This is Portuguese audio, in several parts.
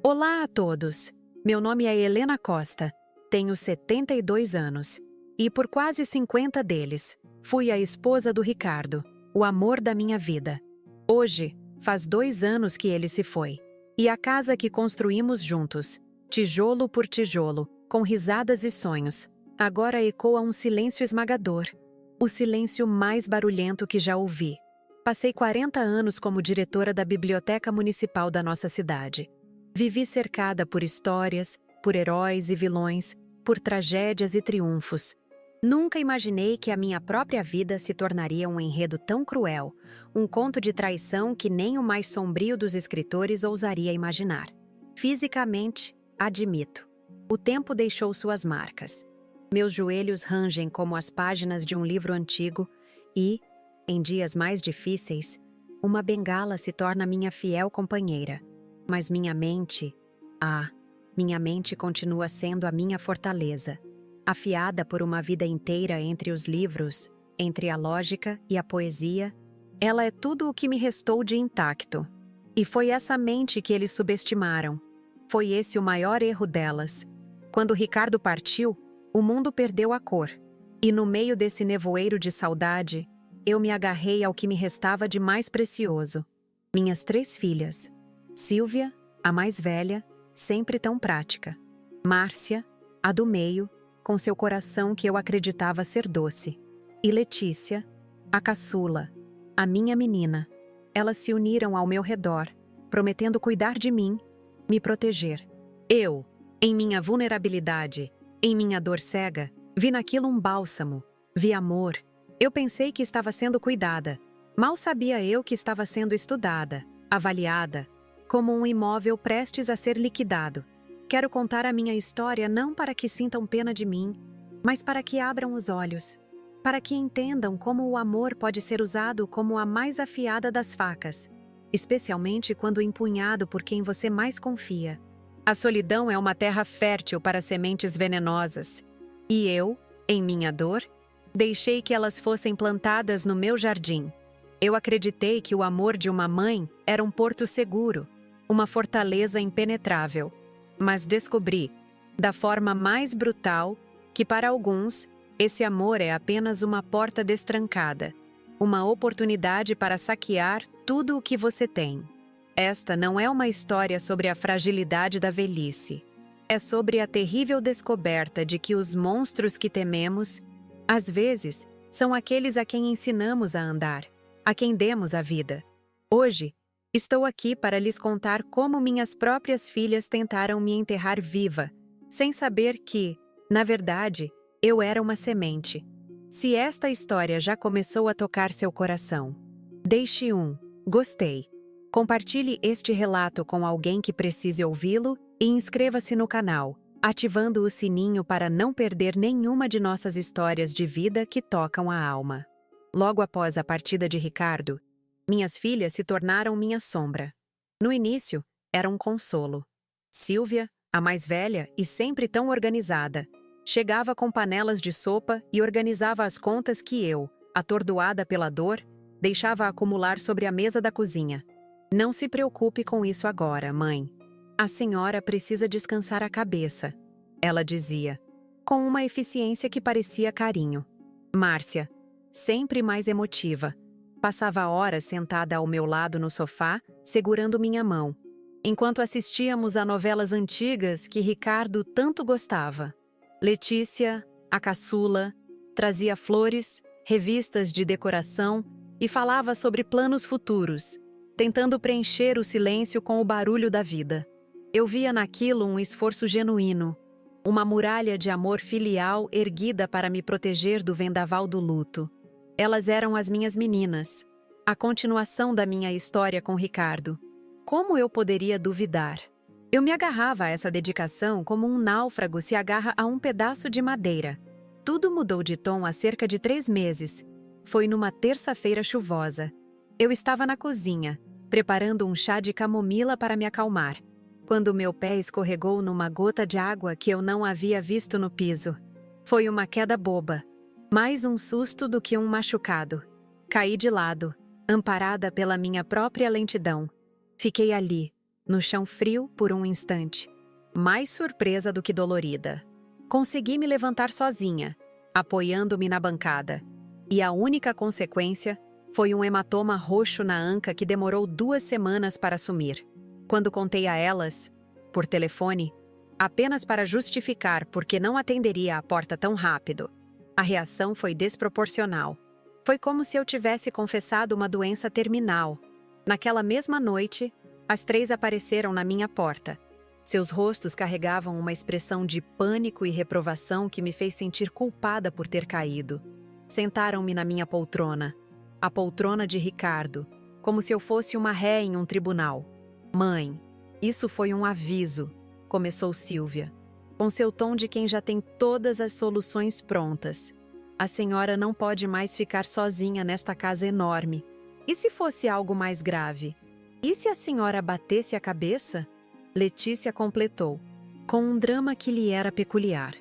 Olá a todos! Meu nome é Helena Costa, tenho 72 anos e por quase 50 deles, fui a esposa do Ricardo, o amor da minha vida. Hoje, faz 2 anos que ele se foi. E a casa que construímos juntos, tijolo por tijolo, com risadas e sonhos, agora ecoa um silêncio esmagador. O silêncio mais barulhento que já ouvi. Passei 40 anos como diretora da Biblioteca Municipal da nossa cidade. Vivi cercada por histórias, por heróis e vilões, por tragédias e triunfos. Nunca imaginei que a minha própria vida se tornaria um enredo tão cruel, um conto de traição que nem o mais sombrio dos escritores ousaria imaginar. Fisicamente, admito, o tempo deixou suas marcas. Meus joelhos rangem como as páginas de um livro antigo e, em dias mais difíceis, uma bengala se torna minha fiel companheira. Mas minha mente continua sendo a minha fortaleza, afiada por uma vida inteira entre os livros, entre a lógica e a poesia. Ela é tudo o que me restou de intacto. E foi essa mente que eles subestimaram. Foi esse o maior erro delas. Quando Ricardo partiu, o mundo perdeu a cor. E no meio desse nevoeiro de saudade, eu me agarrei ao que me restava de mais precioso. Minhas 3 filhas. Silvia, a mais velha, sempre tão prática. Márcia, a do meio, com seu coração que eu acreditava ser doce. E Letícia, a caçula, a minha menina. Elas se uniram ao meu redor, prometendo cuidar de mim, me proteger. Eu, em minha vulnerabilidade, em minha dor cega, vi naquilo um bálsamo, vi amor. Eu pensei que estava sendo cuidada. Mal sabia eu que estava sendo estudada, avaliada, como um imóvel prestes a ser liquidado. Quero contar a minha história não para que sintam pena de mim, mas para que abram os olhos, para que entendam como o amor pode ser usado como a mais afiada das facas, especialmente quando empunhado por quem você mais confia. A solidão é uma terra fértil para sementes venenosas, e eu, em minha dor, deixei que elas fossem plantadas no meu jardim. Eu acreditei que o amor de uma mãe era um porto seguro, uma fortaleza impenetrável. Mas descobri, da forma mais brutal, que para alguns, esse amor é apenas uma porta destrancada, uma oportunidade para saquear tudo o que você tem. Esta não é uma história sobre a fragilidade da velhice. É sobre a terrível descoberta de que os monstros que tememos, às vezes, são aqueles a quem ensinamos a andar, a quem demos a vida. Hoje, estou aqui para lhes contar como minhas próprias filhas tentaram me enterrar viva, sem saber que, na verdade, eu era uma semente. Se esta história já começou a tocar seu coração, deixe um gostei. Compartilhe este relato com alguém que precise ouvi-lo e inscreva-se no canal, ativando o sininho para não perder nenhuma de nossas histórias de vida que tocam a alma. Logo após a partida de Ricardo, minhas filhas se tornaram minha sombra. No início, era um consolo. Silvia, a mais velha e sempre tão organizada, chegava com panelas de sopa e organizava as contas que eu, atordoada pela dor, deixava acumular sobre a mesa da cozinha. Não se preocupe com isso agora, mãe. A senhora precisa descansar a cabeça, ela dizia, com uma eficiência que parecia carinho. Márcia, sempre mais emotiva, passava horas sentada ao meu lado no sofá, segurando minha mão, enquanto assistíamos a novelas antigas que Ricardo tanto gostava. Letícia, a caçula, trazia flores, revistas de decoração e falava sobre planos futuros, tentando preencher o silêncio com o barulho da vida. Eu via naquilo um esforço genuíno, uma muralha de amor filial erguida para me proteger do vendaval do luto. Elas eram as minhas meninas, a continuação da minha história com Ricardo. Como eu poderia duvidar? Eu me agarrava a essa dedicação como um náufrago se agarra a um pedaço de madeira. Tudo mudou de tom há cerca de 3 meses. Foi numa terça-feira chuvosa. Eu estava na cozinha, preparando um chá de camomila para me acalmar, quando meu pé escorregou numa gota de água que eu não havia visto no piso. Foi uma queda boba. Mais um susto do que um machucado. Caí de lado, amparada pela minha própria lentidão. Fiquei ali, no chão frio por um instante, mais surpresa do que dolorida. Consegui me levantar sozinha, apoiando-me na bancada, e a única consequência foi um hematoma roxo na anca que demorou 2 semanas para sumir. Quando contei a elas, por telefone, apenas para justificar por que não atenderia a porta tão rápido, a reação foi desproporcional. Foi como se eu tivesse confessado uma doença terminal. Naquela mesma noite, as 3 apareceram na minha porta. Seus rostos carregavam uma expressão de pânico e reprovação que me fez sentir culpada por ter caído. Sentaram-me na minha poltrona, a poltrona de Ricardo, como se eu fosse uma ré em um tribunal. "Mãe, isso foi um aviso", começou Silvia, com seu tom de quem já tem todas as soluções prontas. "A senhora não pode mais ficar sozinha nesta casa enorme. E se fosse algo mais grave? E se a senhora batesse a cabeça?" Letícia completou, com um drama que lhe era peculiar.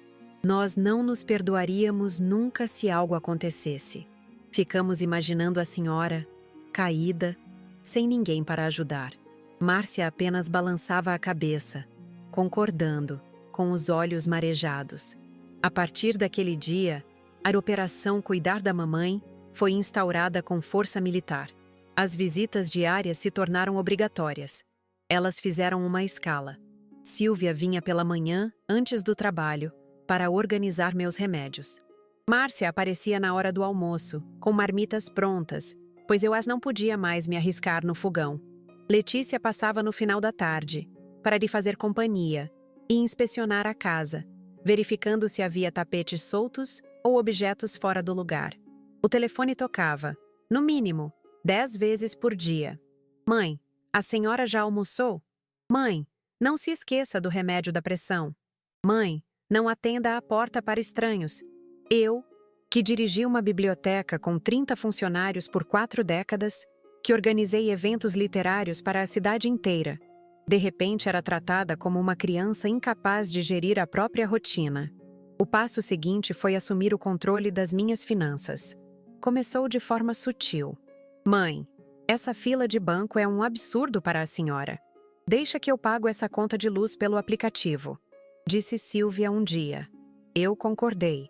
"Nós não nos perdoaríamos nunca se algo acontecesse." Ficamos imaginando a senhora, caída, sem ninguém para ajudar. Márcia apenas balançava a cabeça, concordando, com os olhos marejados. A partir daquele dia, a operação Cuidar da Mamãe foi instaurada com força militar. As visitas diárias se tornaram obrigatórias. Elas fizeram uma escala. Silvia vinha pela manhã, antes do trabalho, para organizar meus remédios. Márcia aparecia na hora do almoço, com marmitas prontas, pois eu as não podia mais me arriscar no fogão. Letícia passava no final da tarde, para lhe fazer companhia e inspecionar a casa, verificando se havia tapetes soltos ou objetos fora do lugar. O telefone tocava, no mínimo, 10 vezes por dia. "Mãe, a senhora já almoçou? Mãe, não se esqueça do remédio da pressão. Mãe, não atenda à porta para estranhos." Eu, que dirigi uma biblioteca com 30 funcionários por 4 décadas, que organizei eventos literários para a cidade inteira, de repente era tratada como uma criança incapaz de gerir a própria rotina. O passo seguinte foi assumir o controle das minhas finanças. Começou de forma sutil. "Mãe, essa fila de banco é um absurdo para a senhora. Deixa que eu pago essa conta de luz pelo aplicativo", disse Silvia um dia. Eu concordei.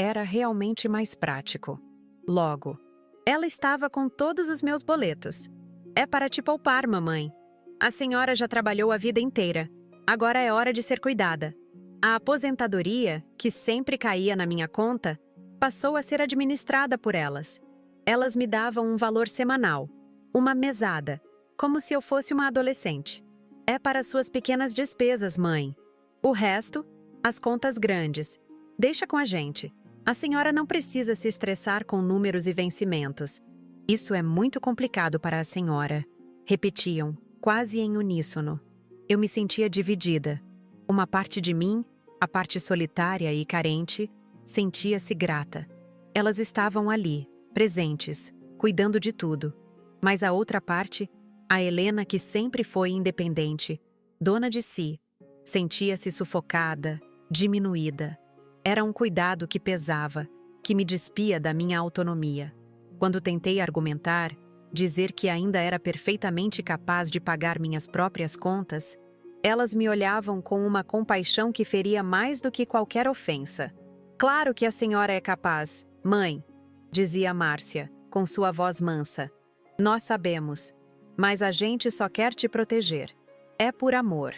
Era realmente mais prático. Logo, ela estava com todos os meus boletos. "É para te poupar, mamãe. A senhora já trabalhou a vida inteira. Agora é hora de ser cuidada." A aposentadoria, que sempre caía na minha conta, passou a ser administrada por elas. Elas me davam um valor semanal, uma mesada, como se eu fosse uma adolescente. "É para suas pequenas despesas, mãe. O resto, as contas grandes. Deixa com a gente. A senhora não precisa se estressar com números e vencimentos. Isso é muito complicado para a senhora", repetiam, quase em uníssono. Eu me sentia dividida. Uma parte de mim, a parte solitária e carente, sentia-se grata. Elas estavam ali, presentes, cuidando de tudo. Mas a outra parte, a Helena que sempre foi independente, dona de si, sentia-se sufocada, diminuída. Era um cuidado que pesava, que me despia da minha autonomia. Quando tentei argumentar, dizer que ainda era perfeitamente capaz de pagar minhas próprias contas, elas me olhavam com uma compaixão que feria mais do que qualquer ofensa. "Claro que a senhora é capaz, mãe", dizia Márcia, com sua voz mansa. "Nós sabemos, mas a gente só quer te proteger. É por amor.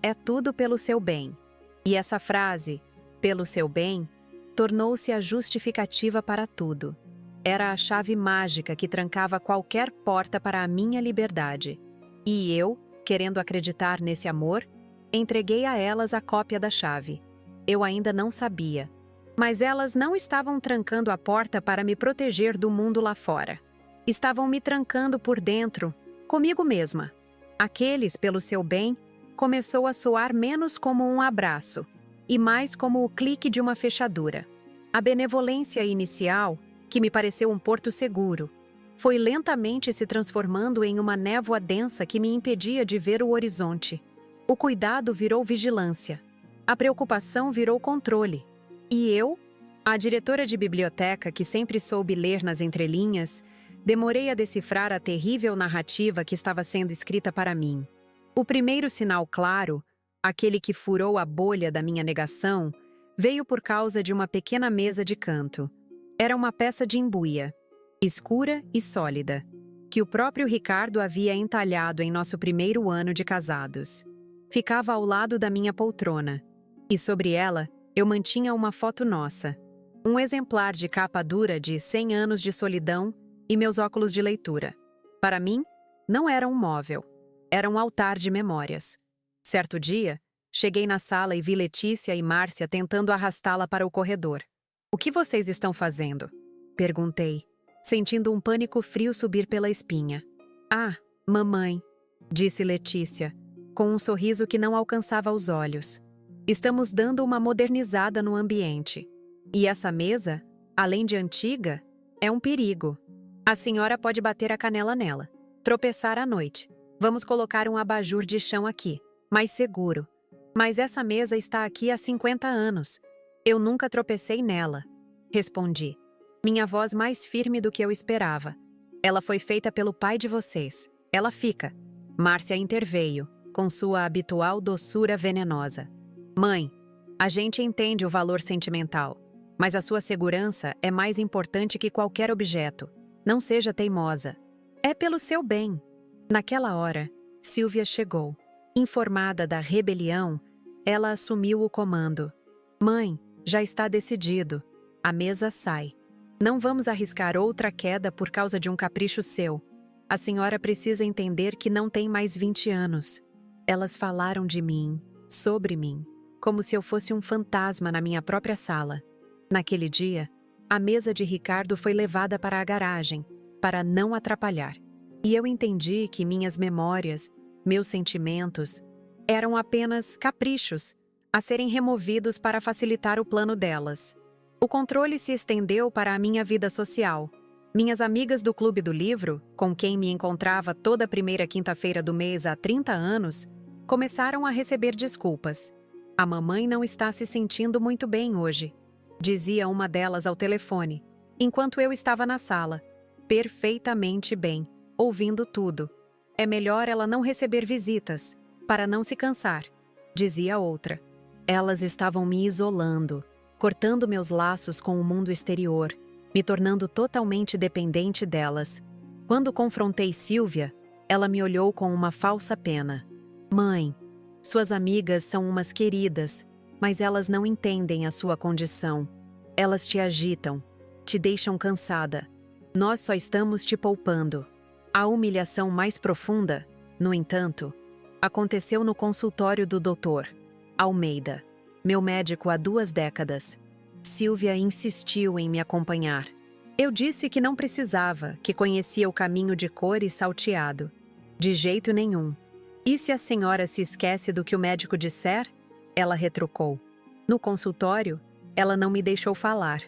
É tudo pelo seu bem." E essa frase, "pelo seu bem", tornou-se a justificativa para tudo. Era a chave mágica que trancava qualquer porta para a minha liberdade. E eu, querendo acreditar nesse amor, entreguei a elas a cópia da chave. Eu ainda não sabia, mas elas não estavam trancando a porta para me proteger do mundo lá fora. Estavam me trancando por dentro, comigo mesma. Aqueles, pelo seu bem, começou a soar menos como um abraço e mais como o clique de uma fechadura. A benevolência inicial, que me pareceu um porto seguro, foi lentamente se transformando em uma névoa densa que me impedia de ver o horizonte. O cuidado virou vigilância. A preocupação virou controle. E eu, a diretora de biblioteca que sempre soube ler nas entrelinhas, demorei a decifrar a terrível narrativa que estava sendo escrita para mim. O primeiro sinal claro, aquele que furou a bolha da minha negação, veio por causa de uma pequena mesa de canto. Era uma peça de embuia, escura e sólida, que o próprio Ricardo havia entalhado em nosso primeiro ano de casados. Ficava ao lado da minha poltrona, e sobre ela eu mantinha uma foto nossa. Um exemplar de capa dura de 100 anos de solidão e meus óculos de leitura. Para mim, não era um móvel. Era um altar de memórias. Certo dia, cheguei na sala e vi Letícia e Márcia tentando arrastá-la para o corredor. "O que vocês estão fazendo?" perguntei, sentindo um pânico frio subir pela espinha. "Ah, mamãe", disse Letícia, com um sorriso que não alcançava os olhos. "Estamos dando uma modernizada no ambiente. E essa mesa, além de antiga, é um perigo. A senhora pode bater a canela nela, tropeçar à noite. Vamos colocar um abajur de chão aqui, mais seguro. Mas essa mesa está aqui há 50 anos. Eu nunca tropecei nela", respondi, minha voz mais firme do que eu esperava. "Ela foi feita pelo pai de vocês. Ela fica." Márcia interveio, com sua habitual doçura venenosa. "Mãe, a gente entende o valor sentimental, mas a sua segurança é mais importante que qualquer objeto. Não seja teimosa. É pelo seu bem." Naquela hora, Silvia chegou. Informada da rebelião, ela assumiu o comando. "Mãe, já está decidido. A mesa sai. Não vamos arriscar outra queda por causa de um capricho seu. A senhora precisa entender que não tem mais 20 anos. Elas falaram de mim, sobre mim, como se eu fosse um fantasma na minha própria sala. Naquele dia, a mesa de Ricardo foi levada para a garagem, para não atrapalhar. E eu entendi que minhas memórias, meus sentimentos, eram apenas caprichos, a serem removidos para facilitar o plano delas. O controle se estendeu para a minha vida social. Minhas amigas do Clube do Livro, com quem me encontrava toda a primeira quinta-feira do mês há 30 anos, começaram a receber desculpas. "A mamãe não está se sentindo muito bem hoje", dizia uma delas ao telefone, enquanto eu estava na sala, perfeitamente bem, ouvindo tudo. "É melhor ela não receber visitas, para não se cansar", dizia outra. Elas estavam me isolando, cortando meus laços com o mundo exterior, me tornando totalmente dependente delas. Quando confrontei Silvia, ela me olhou com uma falsa pena. "Mãe, suas amigas são umas queridas, mas elas não entendem a sua condição. Elas te agitam, te deixam cansada. Nós só estamos te poupando." A humilhação mais profunda, no entanto, aconteceu no consultório do Dr. Almeida, meu médico há 2 décadas. Silvia insistiu em me acompanhar. Eu disse que não precisava, que conhecia o caminho de cor e salteado. "De jeito nenhum. E se a senhora se esquece do que o médico disser?" Ela retrucou. No consultório, ela não me deixou falar.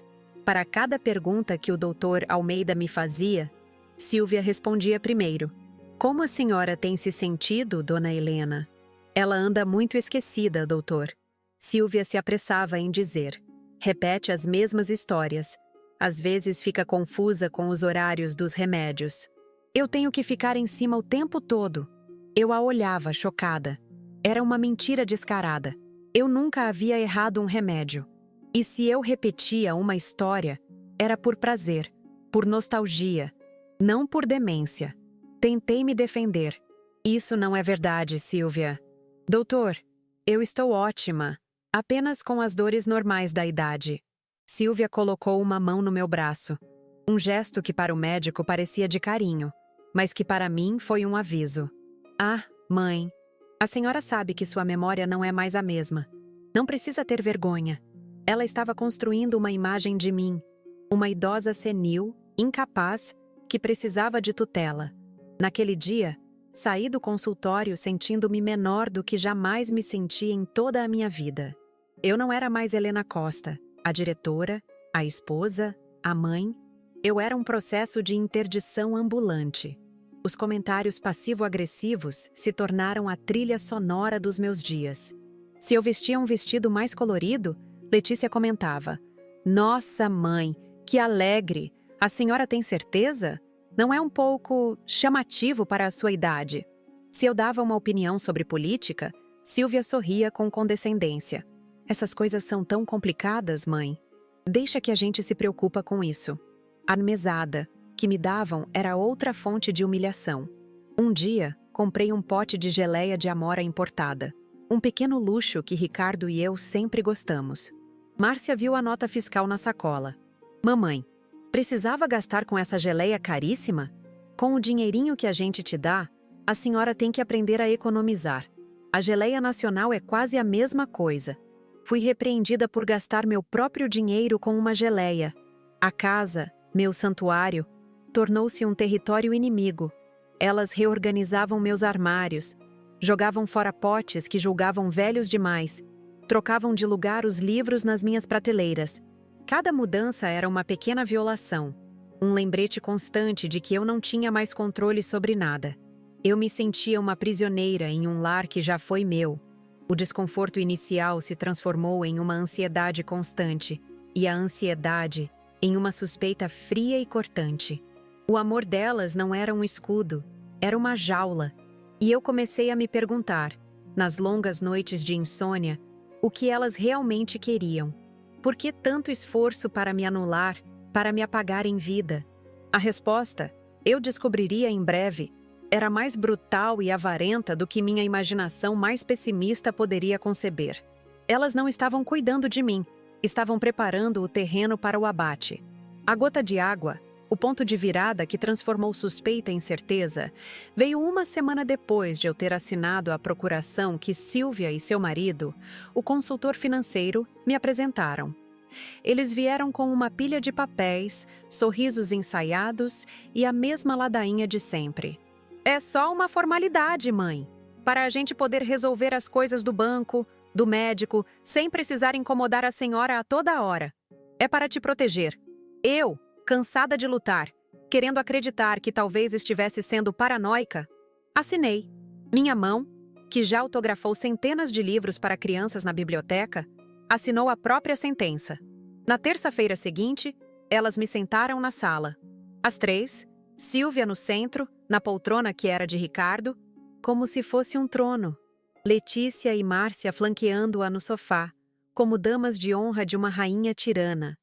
Para cada pergunta que o Dr. Almeida me fazia, Silvia respondia primeiro. "Como a senhora tem se sentido, dona Helena?" "Ela anda muito esquecida, doutor." Silvia se apressava em dizer. "Repete as mesmas histórias. Às vezes fica confusa com os horários dos remédios. Eu tenho que ficar em cima o tempo todo." Eu a olhava, chocada. Era uma mentira descarada. Eu nunca havia errado um remédio. E se eu repetia uma história, era por prazer, por nostalgia, não por demência. Tentei me defender. "Isso não é verdade, Silvia." "Doutor, eu estou ótima, apenas com as dores normais da idade." Silvia colocou uma mão no meu braço. Um gesto que para o médico parecia de carinho, mas que para mim foi um aviso. "Ah, mãe, a senhora sabe que sua memória não é mais a mesma. Não precisa ter vergonha." Ela estava construindo uma imagem de mim, uma idosa senil, incapaz, que precisava de tutela. Naquele dia, saí do consultório sentindo-me menor do que jamais me senti em toda a minha vida. Eu não era mais Helena Costa, a diretora, a esposa, a mãe. Eu era um processo de interdição ambulante. Os comentários passivo-agressivos se tornaram a trilha sonora dos meus dias. Se eu vestia um vestido mais colorido, Letícia comentava: "Nossa, mãe, que alegre! A senhora tem certeza? Não é um pouco chamativo para a sua idade?" Se eu dava uma opinião sobre política, Silvia sorria com condescendência. Essas coisas são tão complicadas, mãe. Deixa que a gente se preocupa com isso. A mesada que me davam era outra fonte de humilhação. Um dia, comprei um pote de geleia de amora importada. Um pequeno luxo que Ricardo e eu sempre gostamos. Márcia viu a nota fiscal na sacola. Mamãe, precisava gastar com essa geleia caríssima? Com o dinheirinho que a gente te dá, a senhora tem que aprender a economizar. A geleia nacional é quase a mesma coisa. Fui repreendida por gastar meu próprio dinheiro com uma geleia. A casa, meu santuário, tornou-se um território inimigo. Elas reorganizavam meus armários, jogavam fora potes que julgavam velhos demais, trocavam de lugar os livros nas minhas prateleiras. Cada mudança era uma pequena violação, um lembrete constante de que eu não tinha mais controle sobre nada. Eu me sentia uma prisioneira em um lar que já foi meu. O desconforto inicial se transformou em uma ansiedade constante, e a ansiedade em uma suspeita fria e cortante. O amor delas não era um escudo, era uma jaula, e eu comecei a me perguntar, nas longas noites de insônia, o que elas realmente queriam. Por que tanto esforço para me anular, para me apagar em vida? A resposta, eu descobriria em breve, era mais brutal e avarenta do que minha imaginação mais pessimista poderia conceber. Elas não estavam cuidando de mim, estavam preparando o terreno para o abate. A gota de água, o ponto de virada que transformou suspeita em certeza, veio uma semana depois de eu ter assinado a procuração que Silvia e seu marido, o consultor financeiro, me apresentaram. Eles vieram com uma pilha de papéis, sorrisos ensaiados e a mesma ladainha de sempre. É só uma formalidade, mãe, para a gente poder resolver as coisas do banco, do médico, sem precisar incomodar a senhora a toda hora. É para te proteger. Eu, cansada de lutar, querendo acreditar que talvez estivesse sendo paranoica, assinei. Minha mão, que já autografou centenas de livros para crianças na biblioteca, assinou a própria sentença. Na terça-feira seguinte, elas me sentaram na sala. As três, Silvia no centro, na poltrona que era de Ricardo, como se fosse um trono. Letícia e Márcia flanqueando-a no sofá, como damas de honra de uma rainha tirana.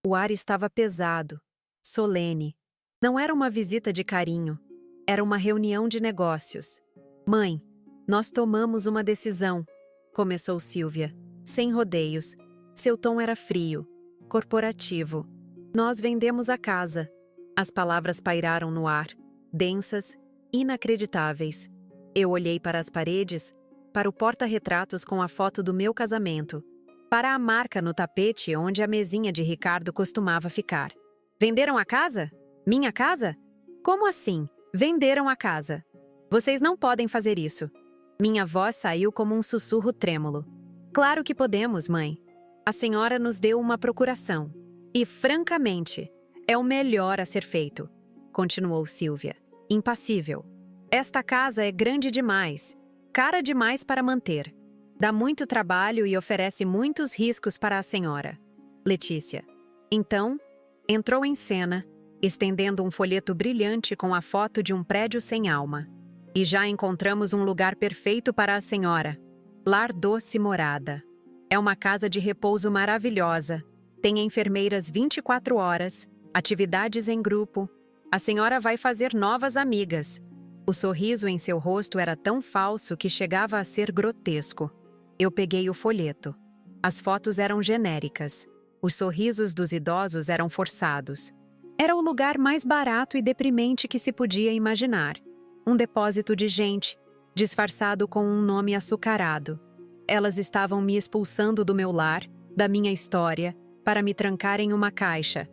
O ar estava pesado, solene. Não era uma visita de carinho, era uma reunião de negócios. Mãe, nós tomamos uma decisão, começou Silvia, sem rodeios. Seu tom era frio, corporativo. Nós vendemos a casa. As palavras pairaram no ar, densas, inacreditáveis. Eu olhei para as paredes, para o porta-retratos com a foto do meu casamento, para a marca no tapete onde a mesinha de Ricardo costumava ficar. Venderam a casa? Minha casa? Como assim? Venderam a casa. Vocês não podem fazer isso. Minha voz saiu como um sussurro trêmulo. Claro que podemos, mãe. A senhora nos deu uma procuração. E, francamente, é o melhor a ser feito, continuou Silvia, impassível. Esta casa é grande demais, cara demais para manter. Dá muito trabalho e oferece muitos riscos para a senhora. Letícia. Então, entrou em cena, estendendo um folheto brilhante com a foto de um prédio sem alma. E já encontramos um lugar perfeito para a senhora. Lar Doce Morada. É uma casa de repouso maravilhosa. Tem enfermeiras 24 horas, atividades em grupo. A senhora vai fazer novas amigas. O sorriso em seu rosto era tão falso que chegava a ser grotesco. Eu peguei o folheto. As fotos eram genéricas. Os sorrisos dos idosos eram forçados. Era o lugar mais barato e deprimente que se podia imaginar. Um depósito de gente, disfarçado com um nome açucarado. Elas estavam me expulsando do meu lar, da minha história, para me trancar em uma caixa.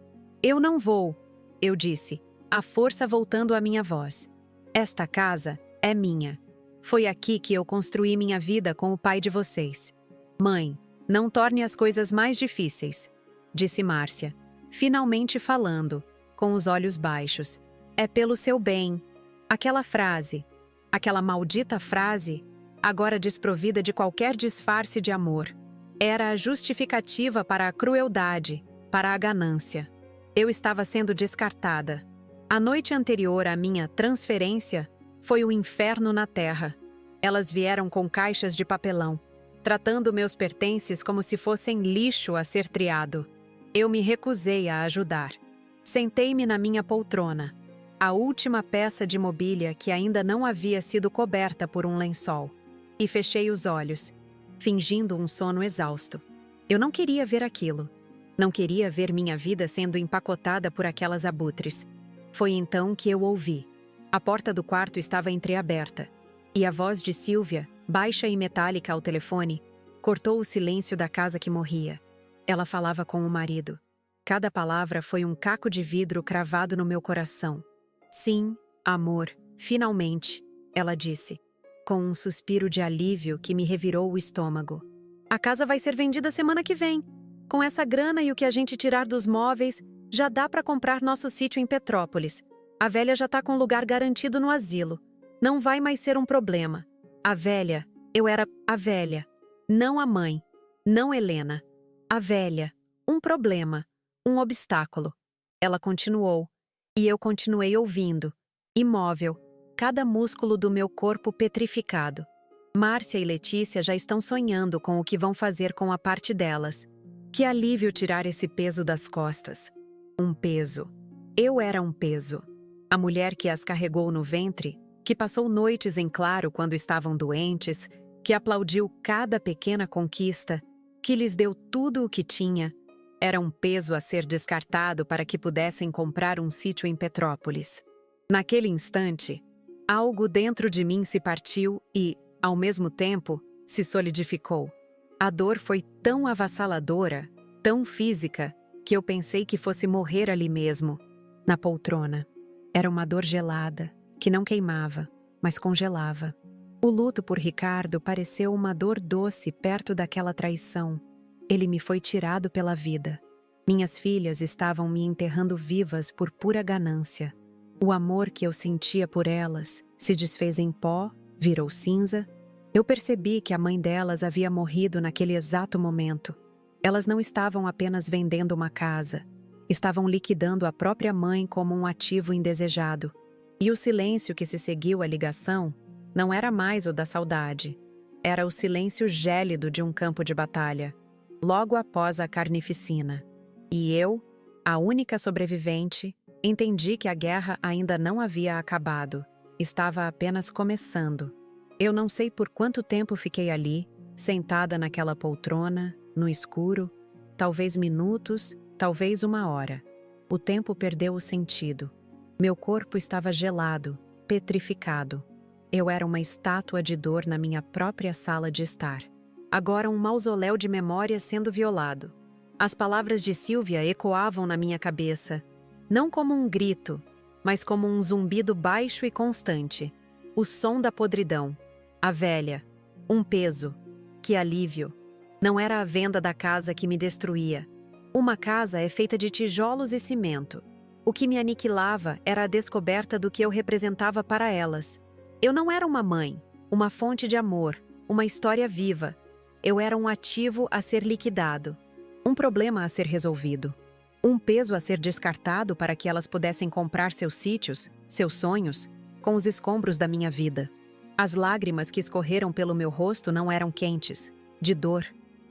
Eu não vou, eu disse, a força voltando à minha voz. Esta casa é minha. Foi aqui que eu construí minha vida com o pai de vocês. Mãe, não torne as coisas mais difíceis, disse Márcia, finalmente falando, com os olhos baixos. É pelo seu bem. Aquela frase, aquela maldita frase, agora desprovida de qualquer disfarce de amor, era a justificativa para a crueldade, para a ganância. Eu estava sendo descartada. A noite anterior à minha transferência, Foi o inferno na terra. Elas vieram com caixas de papelão, tratando meus pertences como se fossem lixo a ser triado. Eu me recusei a ajudar. Sentei-me na minha poltrona, a última peça de mobília que ainda não havia sido coberta por um lençol, e fechei os olhos, fingindo um sono exausto. Eu não queria ver aquilo. Não queria ver minha vida sendo empacotada por aquelas abutres. Foi então que eu ouvi. A porta do quarto estava entreaberta, e a voz de Silvia, baixa e metálica ao telefone, cortou o silêncio da casa que morria. Ela falava com o marido. Cada palavra foi um caco de vidro cravado no meu coração. Sim, amor, finalmente, ela disse, com um suspiro de alívio que me revirou o estômago. A casa vai ser vendida semana que vem. Com essa grana e o que a gente tirar dos móveis, já dá para comprar nosso sítio em Petrópolis. A velha já tá com lugar garantido no asilo. Não vai mais ser um problema. A velha, eu era a velha, não a mãe, não Helena. A velha, um problema, um obstáculo. Ela continuou, e eu continuei ouvindo, imóvel, cada músculo do meu corpo petrificado. Márcia e Letícia já estão sonhando com o que vão fazer com a parte delas. Que alívio tirar esse peso das costas. Um peso. Eu era um peso. A mulher que as carregou no ventre, que passou noites em claro quando estavam doentes, que aplaudiu cada pequena conquista, que lhes deu tudo o que tinha, era um peso a ser descartado para que pudessem comprar um sítio em Petrópolis. Naquele instante, algo dentro de mim se partiu e, ao mesmo tempo, se solidificou. A dor foi tão avassaladora, tão física, que eu pensei que fosse morrer ali mesmo, na poltrona. Era uma dor gelada, que não queimava, mas congelava. O luto por Ricardo pareceu uma dor doce perto daquela traição. Ele me foi tirado pela vida. Minhas filhas estavam me enterrando vivas por pura ganância. O amor que eu sentia por elas se desfez em pó, virou cinza. Eu percebi que a mãe delas havia morrido naquele exato momento. Elas não estavam apenas vendendo uma casa. Estavam liquidando a própria mãe como um ativo indesejado. E o silêncio que se seguiu à ligação não era mais o da saudade. Era o silêncio gélido de um campo de batalha, logo após a carnificina. E eu, a única sobrevivente, entendi que a guerra ainda não havia acabado. Estava apenas começando. Eu não sei por quanto tempo fiquei ali, sentada naquela poltrona, no escuro, talvez minutos, talvez uma hora. O tempo perdeu o sentido. Meu corpo estava gelado, petrificado. Eu era uma estátua de dor na minha própria sala de estar. Agora um mausoléu de memórias sendo violado. As palavras de Silvia ecoavam na minha cabeça, não como um grito, mas como um zumbido baixo e constante. O som da podridão. A velha. Um peso. Que alívio. Não era a venda da casa que me destruía. Uma casa é feita de tijolos e cimento. O que me aniquilava era a descoberta do que eu representava para elas. Eu não era uma mãe, uma fonte de amor, uma história viva. Eu era um ativo a ser liquidado. Um problema a ser resolvido. Um peso a ser descartado para que elas pudessem comprar seus sítios, seus sonhos, com os escombros da minha vida. As lágrimas que escorreram pelo meu rosto não eram quentes, de dor,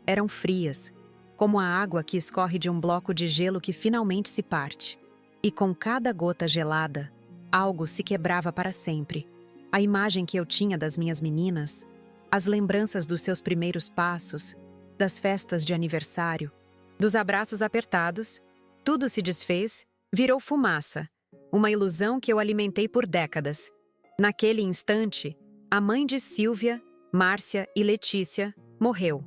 eram frias, como a água que escorre de um bloco de gelo que finalmente se parte. E com cada gota gelada, algo se quebrava para sempre. A imagem que eu tinha das minhas meninas, as lembranças dos seus primeiros passos, das festas de aniversário, dos abraços apertados, tudo se desfez, virou fumaça, uma ilusão que eu alimentei por décadas. Naquele instante, a mãe de Silvia, Márcia e Letícia morreu.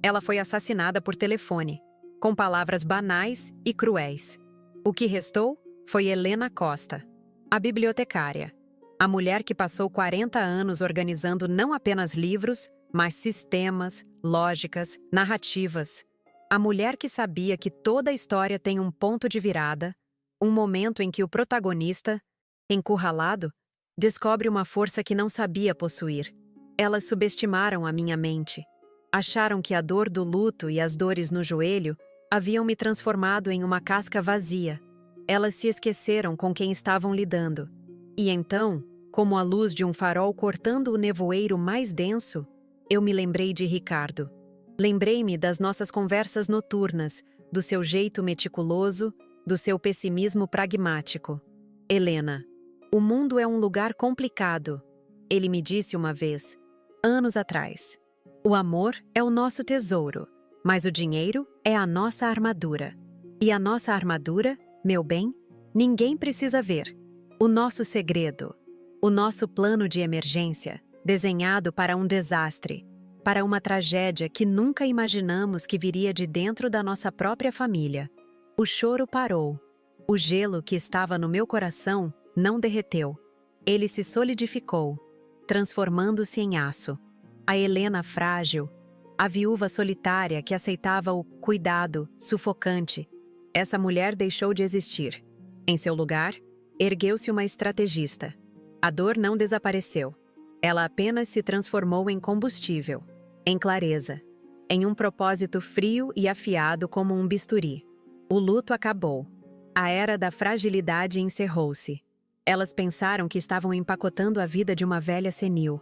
Ela foi assassinada por telefone, com palavras banais e cruéis. O que restou foi Helena Costa, a bibliotecária, a mulher que passou 40 anos organizando não apenas livros, mas sistemas, lógicas, narrativas. A mulher que sabia que toda história tem um ponto de virada, um momento em que o protagonista, encurralado, descobre uma força que não sabia possuir. Elas subestimaram a minha mente. Acharam que a dor do luto e as dores no joelho haviam me transformado em uma casca vazia. Elas se esqueceram com quem estavam lidando. E então, Como a luz de um farol cortando o nevoeiro mais denso, eu me lembrei de Ricardo. Lembrei-me das nossas conversas noturnas, do seu jeito meticuloso, do seu pessimismo pragmático. Helena, o mundo é um lugar complicado, ele me disse uma vez, anos atrás. O amor é o nosso tesouro, mas o dinheiro é a nossa armadura. E a nossa armadura, meu bem, ninguém precisa ver. O nosso segredo, o nosso plano de emergência, desenhado para um desastre, para uma tragédia que nunca imaginamos que viria de dentro da nossa própria família. O choro parou. O gelo que estava no meu coração não derreteu. Ele se solidificou, transformando-se em aço. A Helena frágil, a viúva solitária que aceitava o cuidado sufocante. Essa mulher deixou de existir. Em seu lugar, ergueu-se uma estrategista. A dor não desapareceu. Ela apenas se transformou em combustível, em clareza, em um propósito frio e afiado como um bisturi. O luto acabou. A era da fragilidade encerrou-se. Elas pensaram que estavam empacotando a vida de uma velha senil.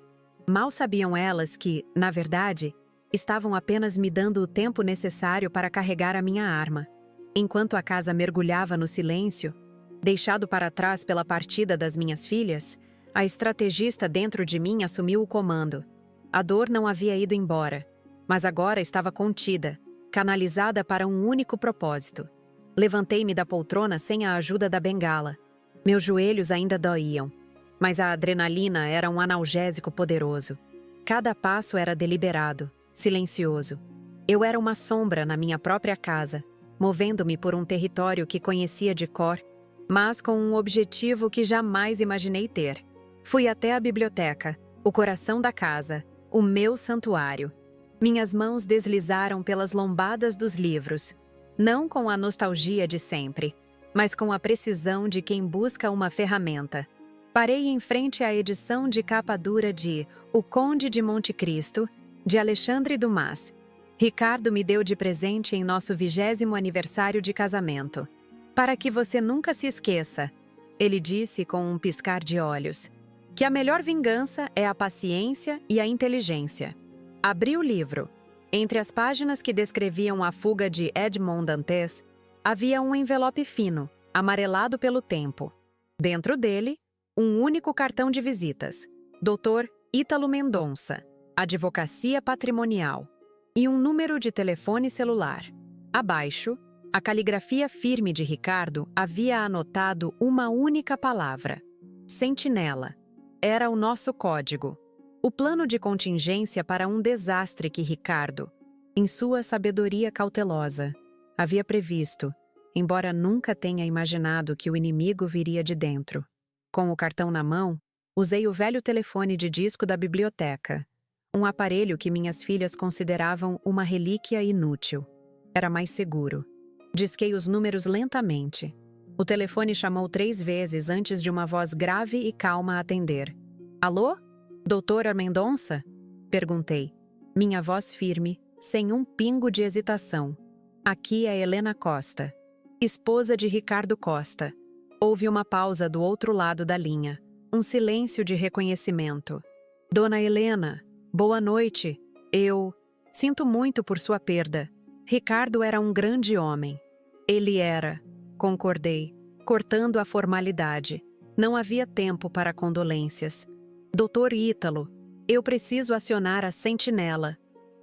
Mal sabiam elas que, na verdade, estavam apenas me dando o tempo necessário para carregar a minha arma. Enquanto a casa mergulhava no silêncio, deixado para trás pela partida das minhas filhas, a estrategista dentro de mim assumiu o comando. A dor não havia ido embora, mas agora estava contida, canalizada para um único propósito. Levantei-me da poltrona sem a ajuda da bengala. Meus joelhos ainda doíam, mas a adrenalina era um analgésico poderoso. Cada passo era deliberado, silencioso. Eu era uma sombra na minha própria casa, movendo-me por um território que conhecia de cor, mas com um objetivo que jamais imaginei ter. Fui até a biblioteca, o coração da casa, o meu santuário. Minhas mãos deslizaram pelas lombadas dos livros, não com a nostalgia de sempre, mas com a precisão de quem busca uma ferramenta. Parei em frente à edição de capa dura de O Conde de Monte Cristo, de Alexandre Dumas. Ricardo me deu de presente em nosso 20º aniversário de casamento. Para que você nunca se esqueça, ele disse com um piscar de olhos, que a melhor vingança é a paciência e a inteligência. Abri o livro. Entre as páginas que descreviam a fuga de Edmond Dantes, havia um envelope fino, amarelado pelo tempo. Dentro dele, um único cartão de visitas, Dr. Ítalo Mendonça, Advocacia Patrimonial, e um número de telefone celular. Abaixo, a caligrafia firme de Ricardo havia anotado uma única palavra: Sentinela. Era o nosso código. O plano de contingência para um desastre que Ricardo, em sua sabedoria cautelosa, havia previsto, embora nunca tenha imaginado que o inimigo viria de dentro. Com o cartão na mão, usei o velho telefone de disco da biblioteca, um aparelho que minhas filhas consideravam uma relíquia inútil. Era mais seguro. Disquei os números lentamente. O telefone chamou 3 vezes antes de uma voz grave e calma atender. Alô? Doutora Mendonça? Perguntei. Minha voz firme, sem um pingo de hesitação. Aqui é Helena Costa, esposa de Ricardo Costa. Houve uma pausa do outro lado da linha. Um silêncio de reconhecimento. Dona Helena, boa noite. Eu sinto muito por sua perda. Ricardo era um grande homem. Ele era, concordei, cortando a formalidade. Não havia tempo para condolências. Doutor Ítalo, eu preciso acionar a sentinela.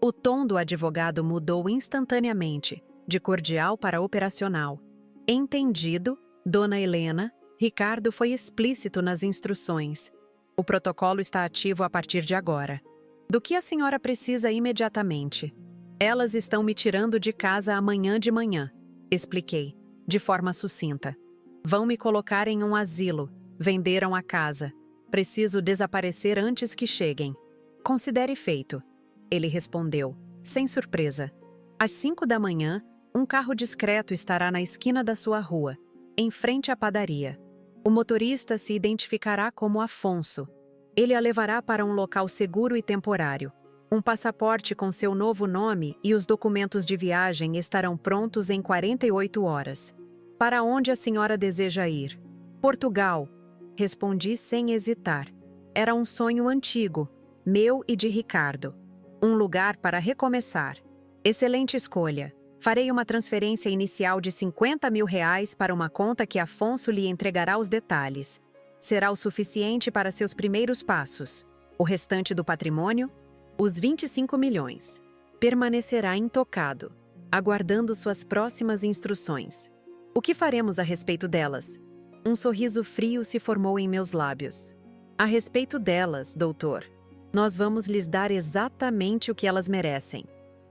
O tom do advogado mudou instantaneamente, de cordial para operacional. Entendido, Dona Helena, Ricardo foi explícito nas instruções. O protocolo está ativo a partir de agora. Do que a senhora precisa imediatamente? Elas estão me tirando de casa amanhã de manhã, expliquei, de forma sucinta. Vão me colocar em um asilo. Venderam a casa. Preciso desaparecer antes que cheguem. Considere feito. Ele respondeu, sem surpresa. Às 5 da manhã, um carro discreto estará na esquina da sua rua, em frente à padaria. O motorista se identificará como Afonso. Ele a levará para um local seguro e temporário. Um passaporte com seu novo nome e os documentos de viagem estarão prontos em 48 horas. Para onde a senhora deseja ir? Portugal, respondi sem hesitar. era um sonho antigo, meu e de Ricardo. Um lugar para recomeçar. Excelente escolha. Farei uma transferência inicial de R$ 50.000 para uma conta que Afonso lhe entregará os detalhes. Será o suficiente para seus primeiros passos. O restante do patrimônio, os 25 milhões, permanecerá intocado, aguardando suas próximas instruções. O que faremos a respeito delas? Um sorriso frio se formou em meus lábios. A respeito delas, doutor, nós vamos lhes dar exatamente o que elas merecem.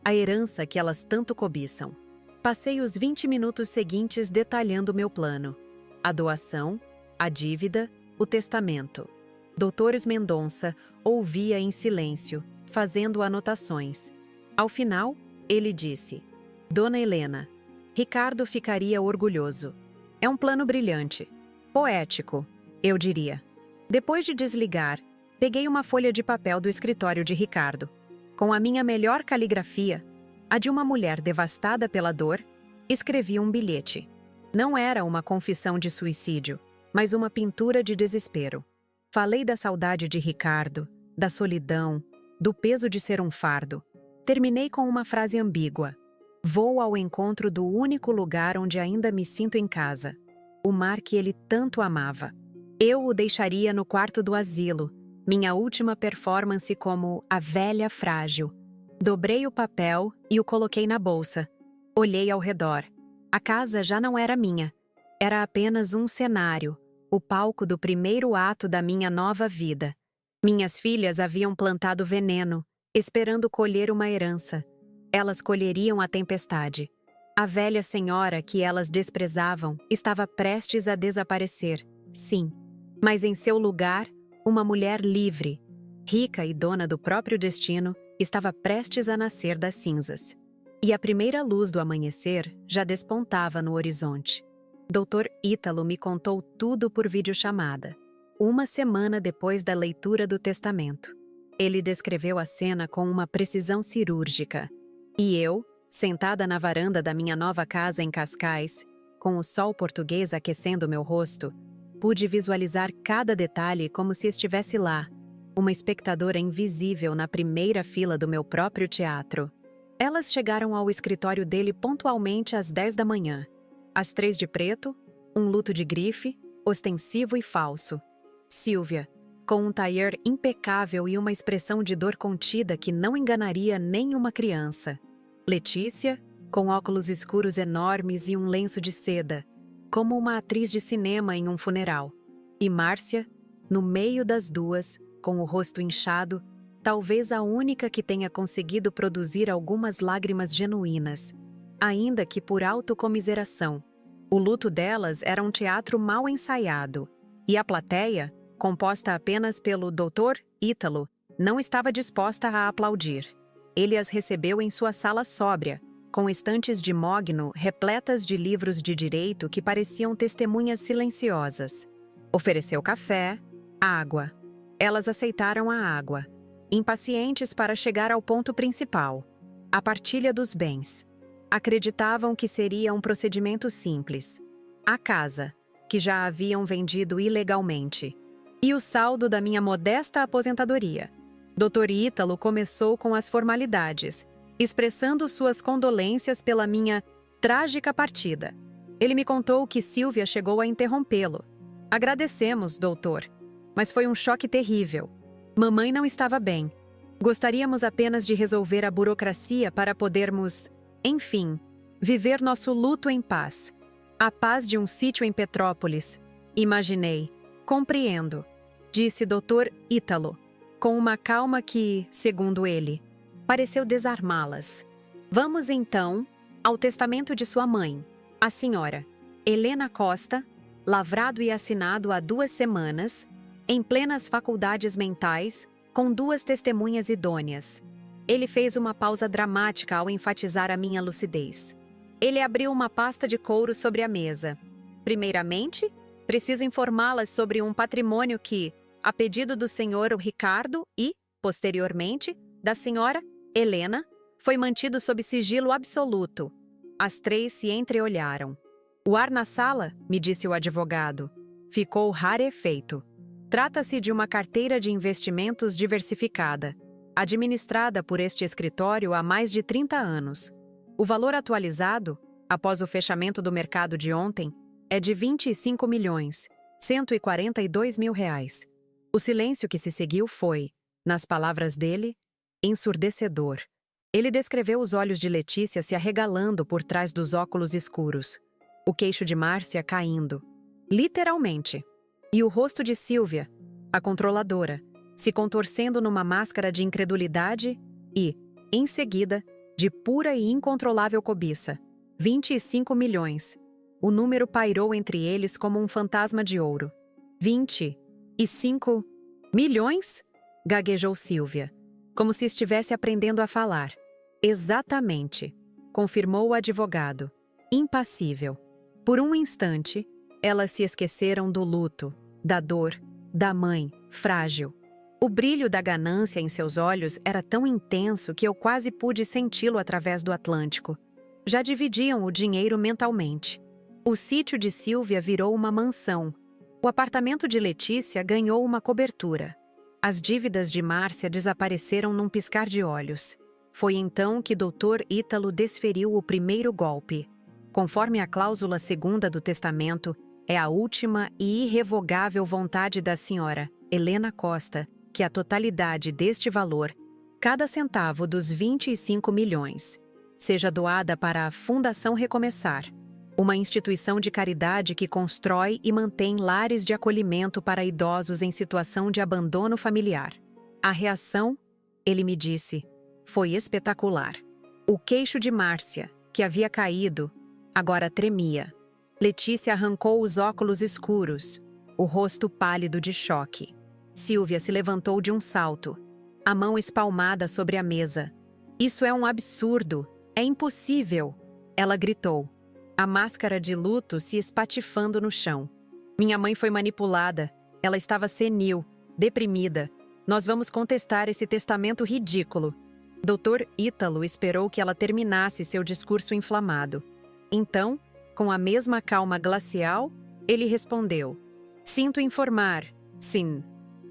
A herança que elas tanto cobiçam. Passei os 20 minutos seguintes detalhando meu plano. A doação, a dívida, o testamento. Dr. Mendonça ouvia em silêncio, fazendo anotações. Ao final, ele disse: Dona Helena, Ricardo ficaria orgulhoso. É um plano brilhante. Poético, eu diria. Depois de desligar, peguei uma folha de papel do escritório de Ricardo. Com a minha melhor caligrafia, a de uma mulher devastada pela dor, escrevi um bilhete. Não era uma confissão de suicídio, mas uma pintura de desespero. Falei da saudade de Ricardo, da solidão, do peso de ser um fardo. Terminei com uma frase ambígua. Vou ao encontro do único lugar onde ainda me sinto em casa. O mar que ele tanto amava. Eu o deixaria no quarto do asilo, minha última performance como a velha frágil. Dobrei o papel e o coloquei na bolsa. Olhei ao redor. A casa já não era minha. Era apenas um cenário, o palco do primeiro ato da minha nova vida. Minhas filhas haviam plantado veneno, esperando colher uma herança. Elas colheriam a tempestade. A velha senhora que elas desprezavam estava prestes a desaparecer, sim. Mas em seu lugar, uma mulher livre, rica e dona do próprio destino, estava prestes a nascer das cinzas. E a primeira luz do amanhecer já despontava no horizonte. Dr. Ítalo me contou tudo por videochamada, uma semana depois da leitura do testamento. Ele descreveu a cena com uma precisão cirúrgica. E eu, sentada na varanda da minha nova casa em Cascais, com o sol português aquecendo meu rosto, pude visualizar cada detalhe como se estivesse lá, uma espectadora invisível na primeira fila do meu próprio teatro. Elas chegaram ao escritório dele pontualmente às 10 da manhã. As 3 de preto, um luto de grife, ostensivo e falso. Silvia, com um tailleur impecável e uma expressão de dor contida que não enganaria nem uma criança. Letícia, com óculos escuros enormes e um lenço de seda, como uma atriz de cinema em um funeral. E Márcia, no meio das duas, com o rosto inchado, talvez a única que tenha conseguido produzir algumas lágrimas genuínas, ainda que por autocomiseração. O luto delas era um teatro mal ensaiado, e a plateia, composta apenas pelo Dr. Ítalo, não estava disposta a aplaudir. Ele as recebeu em sua sala sóbria, com estantes de mogno repletas de livros de direito que pareciam testemunhas silenciosas. Ofereceu café, água. Elas aceitaram a água, impacientes para chegar ao ponto principal, a partilha dos bens. Acreditavam que seria um procedimento simples. A casa, que já haviam vendido ilegalmente, e o saldo da minha modesta aposentadoria. Dr. Ítalo começou com as formalidades, expressando suas condolências pela minha trágica partida. Ele me contou que Silvia chegou a interrompê-lo. Agradecemos, doutor, mas foi um choque terrível. Mamãe não estava bem. Gostaríamos apenas de resolver a burocracia para podermos, enfim, viver nosso luto em paz. A paz de um sítio em Petrópolis. Imaginei. Compreendo, disse Dr. Ítalo, com uma calma que, segundo ele, pareceu desarmá-las. Vamos então ao testamento de sua mãe, a senhora Helena Costa, lavrado e assinado há 2 semanas, em plenas faculdades mentais, com 2 testemunhas idôneas. Ele fez uma pausa dramática ao enfatizar a minha lucidez. Ele abriu uma pasta de couro sobre a mesa. Primeiramente, preciso informá-las sobre um patrimônio que, a pedido do senhor Ricardo e, posteriormente, da senhora Helena, foi mantido sob sigilo absoluto. As 3 se entreolharam. O ar na sala, me disse o advogado, ficou rarefeito. Trata-se de uma carteira de investimentos diversificada, administrada por este escritório há mais de 30 anos. O valor atualizado, após o fechamento do mercado de ontem, é de 25 milhões, 142 mil reais. O silêncio que se seguiu foi, nas palavras dele, ensurdecedor. Ele descreveu os olhos de Letícia se arregalando por trás dos óculos escuros, o queixo de Márcia caindo, literalmente, e o rosto de Sílvia, a controladora, se contorcendo numa máscara de incredulidade e, em seguida, de pura e incontrolável cobiça. 25 milhões. O número pairou entre eles como um fantasma de ouro. 25 milhões? Gaguejou Sílvia, como se estivesse aprendendo a falar. Exatamente, confirmou o advogado, impassível. Por um instante, elas se esqueceram do luto, da dor, da mãe, frágil. O brilho da ganância em seus olhos era tão intenso que eu quase pude senti-lo através do Atlântico. Já dividiam o dinheiro mentalmente. O sítio de Sílvia virou uma mansão. O apartamento de Letícia ganhou uma cobertura. As dívidas de Márcia desapareceram num piscar de olhos. Foi então que Dr. Ítalo desferiu o primeiro golpe. Conforme a cláusula 2ª do testamento, é a última e irrevogável vontade da senhora Helena Costa que a totalidade deste valor, cada centavo dos 25 milhões, seja doada para a Fundação Recomeçar, uma instituição de caridade que constrói e mantém lares de acolhimento para idosos em situação de abandono familiar. A reação, ele me disse, foi espetacular. O queixo de Márcia, que havia caído, agora tremia. Letícia arrancou os óculos escuros, o rosto pálido de choque. Sílvia se levantou de um salto, a mão espalmada sobre a mesa. Isso é um absurdo, é impossível, ela gritou, a máscara de luto se espatifando no chão. Minha mãe foi manipulada, ela estava senil, deprimida. Nós vamos contestar esse testamento ridículo. Dr. Ítalo esperou que ela terminasse seu discurso inflamado. Então, com a mesma calma glacial, ele respondeu: Sinto informar, sim,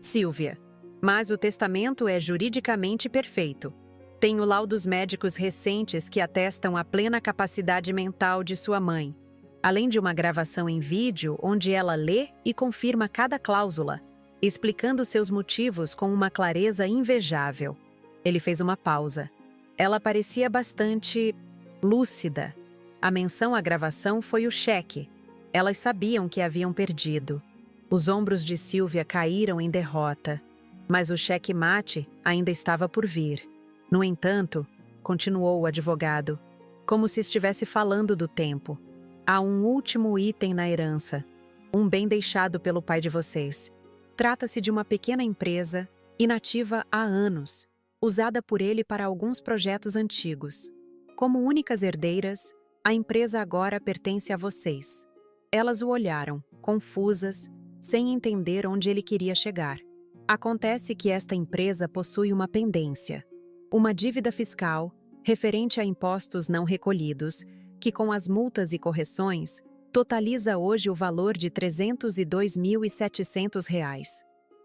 Sílvia, mas o testamento é juridicamente perfeito. Tenho laudos médicos recentes que atestam a plena capacidade mental de sua mãe, além de uma gravação em vídeo onde ela lê e confirma cada cláusula, explicando seus motivos com uma clareza invejável. Ele fez uma pausa. Ela parecia bastante lúcida. A menção à gravação foi o cheque. Elas sabiam que haviam perdido. Os ombros de Sílvia caíram em derrota, mas o cheque-mate ainda estava por vir. No entanto, continuou o advogado, como se estivesse falando do tempo. Há um último item na herança, um bem deixado pelo pai de vocês. Trata-se de uma pequena empresa, inativa há anos, usada por ele para alguns projetos antigos. Como únicas herdeiras, a empresa agora pertence a vocês. Elas o olharam, confusas, sem entender onde ele queria chegar. Acontece que esta empresa possui uma pendência, uma dívida fiscal, referente a impostos não recolhidos, que com as multas e correções, totaliza hoje o valor de R$ 302.700.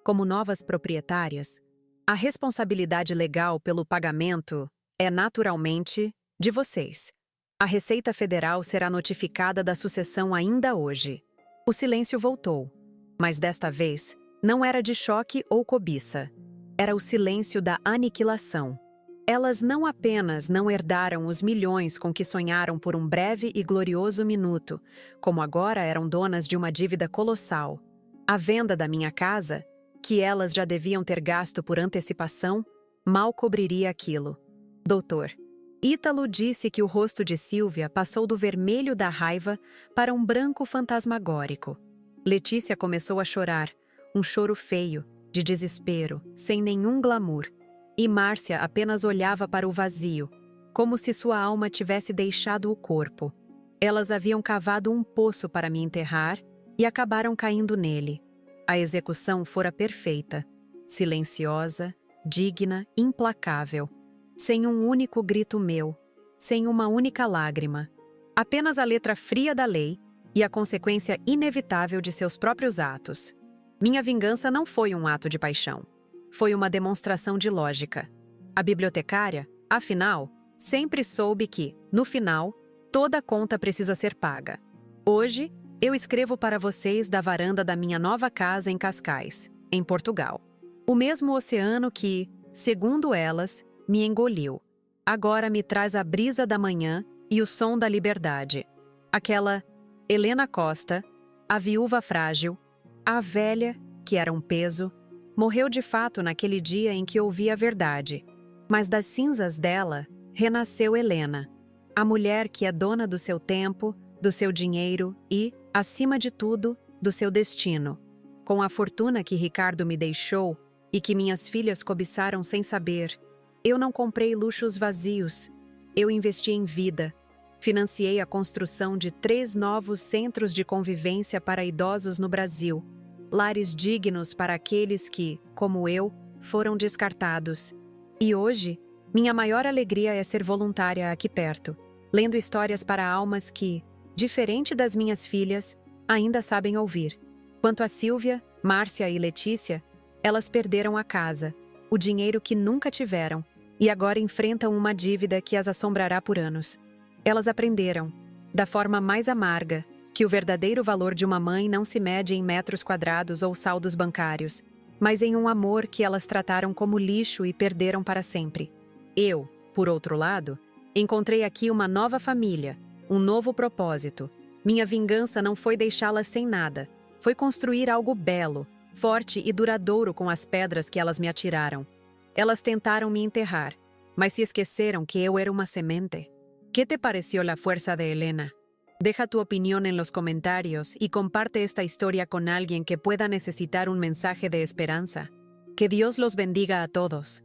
Como novas proprietárias, a responsabilidade legal pelo pagamento é, naturalmente, de vocês. A Receita Federal será notificada da sucessão ainda hoje. O silêncio voltou. Mas desta vez, não era de choque ou cobiça. Era o silêncio da aniquilação. Elas não apenas não herdaram os milhões com que sonharam por um breve e glorioso minuto, como agora eram donas de uma dívida colossal. A venda da minha casa, que elas já deviam ter gasto por antecipação, mal cobriria aquilo. Doutor, Ítalo disse que o rosto de Sílvia passou do vermelho da raiva para um branco fantasmagórico. Letícia começou a chorar, um choro feio, de desespero, sem nenhum glamour. E Márcia apenas olhava para o vazio, como se sua alma tivesse deixado o corpo. Elas haviam cavado um poço para me enterrar e acabaram caindo nele. A execução fora perfeita, silenciosa, digna, implacável. Sem um único grito meu, sem uma única lágrima. Apenas a letra fria da lei e a consequência inevitável de seus próprios atos. Minha vingança não foi um ato de paixão. Foi uma demonstração de lógica. A bibliotecária, afinal, sempre soube que, no final, toda conta precisa ser paga. Hoje, eu escrevo para vocês da varanda da minha nova casa em Cascais, em Portugal. O mesmo oceano que, segundo elas, me engoliu. Agora me traz a brisa da manhã e o som da liberdade. Aquela Helena Costa, a viúva frágil, a velha, que era um peso, morreu de fato naquele dia em que ouvi a verdade. Mas das cinzas dela, renasceu Helena, a mulher que é dona do seu tempo, do seu dinheiro e, acima de tudo, do seu destino. Com a fortuna que Ricardo me deixou e que minhas filhas cobiçaram sem saber, eu não comprei luxos vazios. Eu investi em vida. Financiei a construção de 3 novos centros de convivência para idosos no Brasil, lares dignos para aqueles que, como eu, foram descartados. E hoje, minha maior alegria é ser voluntária aqui perto, lendo histórias para almas que, diferente das minhas filhas, ainda sabem ouvir. Quanto a Sílvia, Márcia e Letícia, elas perderam a casa, o dinheiro que nunca tiveram, e agora enfrentam uma dívida que as assombrará por anos. Elas aprenderam, da forma mais amarga, que o verdadeiro valor de uma mãe não se mede em metros quadrados ou saldos bancários, mas em um amor que elas trataram como lixo e perderam para sempre. Eu, por outro lado, encontrei aqui uma nova família, um novo propósito. Minha vingança não foi deixá-las sem nada, foi construir algo belo, forte e duradouro com as pedras que elas me atiraram. Elas tentaram me enterrar, mas se esqueceram que eu era uma semente. ¿Qué te pareció la fuerza de Helena? Deja tu opinión en los comentarios y comparte esta historia con alguien que pueda necesitar un mensaje de esperanza. Que Dios los bendiga a todos.